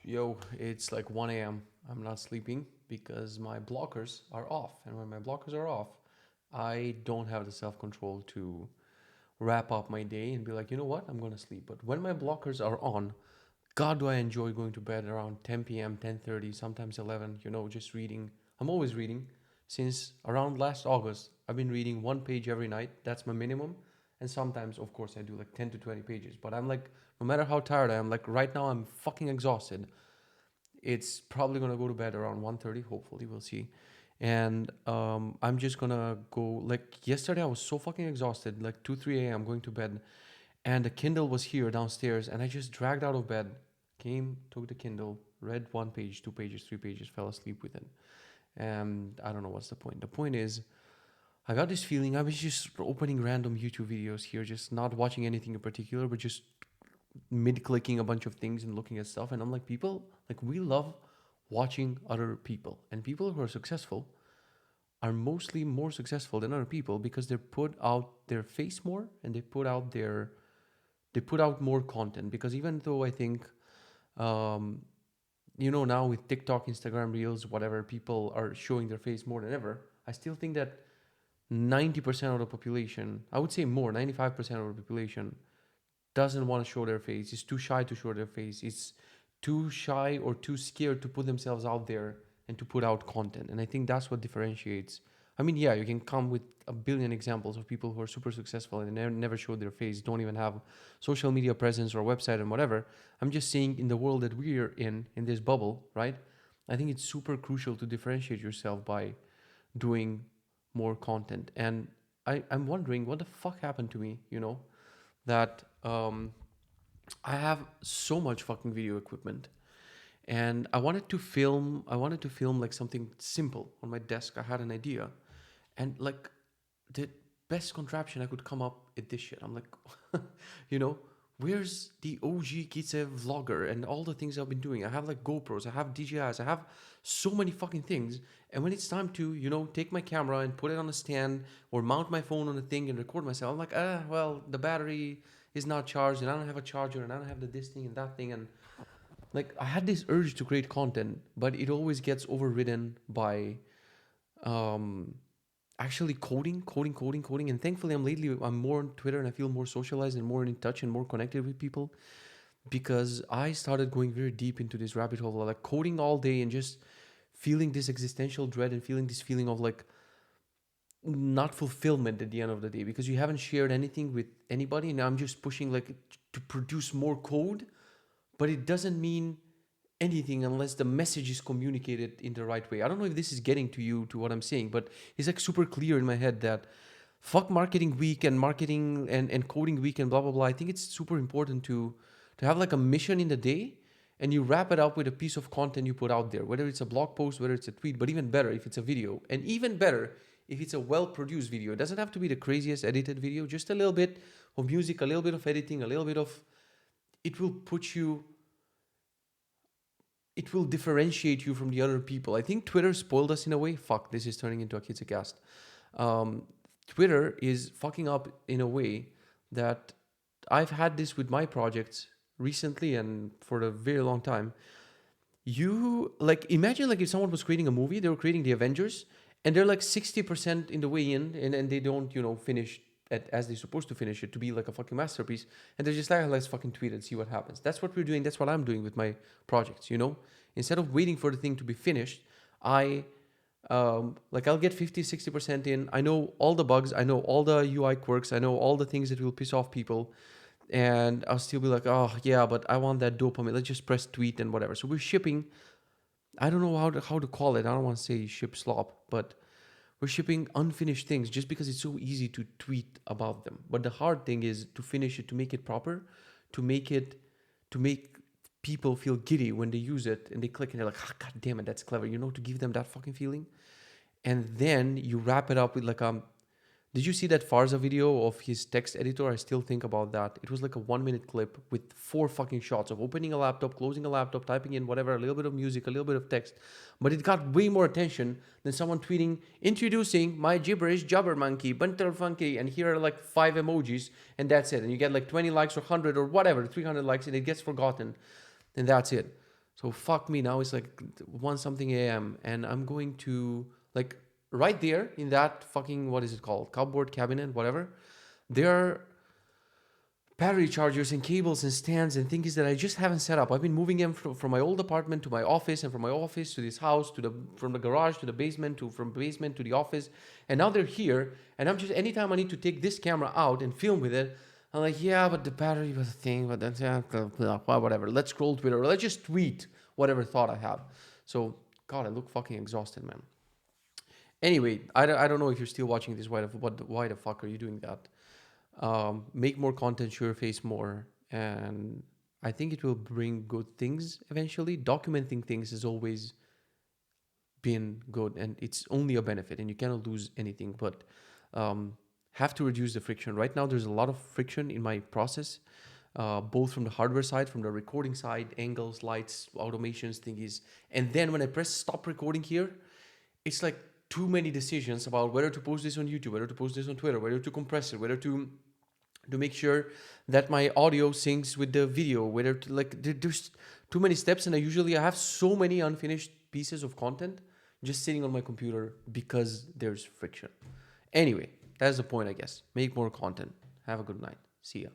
Yo, it's like 1 a.m. I'm not sleeping because my blockers are off. And when my blockers are off, I don't have the self control to wrap up my day and be like, you know what, I'm going to sleep. But when my blockers are on, God, do I enjoy going to bed around 10 p.m., 10:30, sometimes 11, just reading. I'm always reading. Since around last August, I've been reading one page every night. That's my minimum. And sometimes, of course, I do like 10 to 20 pages. But I'm like, no matter how tired I am, like right now, I'm fucking exhausted. It's probably gonna go to bed around 1:30. Hopefully, we'll see. And I'm just gonna go. Like yesterday, I was so fucking exhausted. Like 2, 3 a.m. going to bed, and the Kindle was here downstairs, and I just dragged out of bed, came, took the Kindle, read 1 page, 2 pages, 3 pages, fell asleep with it. And I don't know what's the point. The point is, I got this feeling I was just opening random YouTube videos here, just not watching anything in particular, but just mid clicking a bunch of things and looking at stuff. And I'm like, people, like, we love watching other people. And people who are successful are mostly more successful than other people because they put out their face more and they put out more content. Because even though I think, um, now with TikTok, Instagram Reels, whatever, people are showing their face more than ever, I still think that 90% of the population, I would say more, 95% of the population doesn't want to show their face, is too shy to show their face, is too shy or too scared to put themselves out there and to put out content. And I think that's what differentiates. I mean, yeah, you can come with a billion examples of people who are super successful and never show their face, don't even have social media presence or website and whatever. I'm just saying, in the world that we're in this bubble, right? I think it's super crucial to differentiate yourself by doing more content. And I'm wondering what the fuck happened to me, that I have so much fucking video equipment, and I wanted to film like something simple on my desk. I had an idea, and like the best contraption I could come up with this shit. I'm like, you know, where's the OG Kitze vlogger and all the things I've been doing? I have like GoPros, I have DJIs, I have so many fucking things. And when it's time to, take my camera and put it on a stand or mount my phone on a thing and record myself, I'm like, well, the battery is not charged and I don't have a charger and I don't have this thing and that thing. And like, I had this urge to create content, but it always gets overridden by um actually coding. And thankfully, I'm more on Twitter and I feel more socialized and more in touch and more connected with people because I started going very deep into this rabbit hole of like coding all day and just feeling this existential dread and feeling this feeling of like not fulfillment at the end of the day because you haven't shared anything with anybody. And I'm just pushing like to produce more code, but it doesn't mean anything unless the message is communicated in the right way. I don't know if this is getting to you, to what I'm saying, but it's like super clear in my head that fuck marketing week and marketing and coding week and blah blah blah. I think it's super important to have like a mission in the day and you wrap it up with a piece of content you put out there, whether it's a blog post, whether it's a tweet, but even better if it's a video, and even better if it's a well produced video. It doesn't have to be the craziest edited video, just a little bit of music, a little bit of editing, a little bit of it will put you it will differentiate you from the other people. I think Twitter spoiled us in a way. Fuck, this is turning into a Kitze cast. Um, Twitter is fucking up in a way that I've had this with my projects recently and for a very long time. You like imagine like if someone was creating a movie, they were creating the Avengers, and they're like 60% in the way in, and they don't finish as they're supposed to finish it to be like a fucking masterpiece, and they're just like, let's fucking tweet it, see what happens. That's what we're doing. That's what I'm doing with my projects. Instead of waiting for the thing to be finished, I like I'll get 50, 60% in. I know all the bugs, I know all the UI quirks, I know all the things that will piss off people, and I'll still be like, oh yeah, but I want that dopamine. Let's just press tweet and whatever. So we're shipping. I don't know how to call it. I don't want to say ship slop, but we're shipping unfinished things just because it's so easy to tweet about them. But the hard thing is to finish it, to make it proper, to make it, to make people feel giddy when they use it and they click and they're like, God damn it, that's clever. To give them that fucking feeling. And then you wrap it up with like did you see that Farza video of his text editor? I still think about that. It was like a 1 minute clip with 4 fucking shots of opening a laptop, closing a laptop, typing in whatever, a little bit of music, a little bit of text. But it got way more attention than someone tweeting, introducing my gibberish jabber monkey, bunter funky, and here are like 5 emojis, and that's it. And you get like 20 likes or 100 or whatever, 300 likes, and it gets forgotten. And that's it. So fuck me. Now it's like 1 something a.m. and I'm going to like right there in that fucking, what is it called? Cupboard, cabinet, whatever. There are battery chargers and cables and stands and things that I just haven't set up. I've been moving them from my old apartment to my office, and from my office to this house, to the from the garage to the basement, to from basement to the office, and now they're here. And I'm just, anytime I need to take this camera out and film with it, I'm like, yeah, but the battery was a thing, but that's whatever. Let's scroll Twitter, or let's just tweet whatever thought I have. So God, I look fucking exhausted, man. Anyway, I don't know if you're still watching this. Why the fuck are you doing that? Make more content, show your face more, and I think it will bring good things eventually. Documenting things has always been good, and it's only a benefit, and you cannot lose anything. But have to reduce the friction. Right now, there's a lot of friction in my process, both from the hardware side, from the recording side, angles, lights, automations, thingies, and then when I press stop recording here, it's like too many decisions about whether to post this on YouTube, whether to post this on Twitter, whether to compress it, whether to make sure that my audio syncs with the video, whether to like there's too many steps, and I have so many unfinished pieces of content just sitting on my computer because there's friction. Anyway, that's the point, I guess. Make more content. Have a good night. See ya.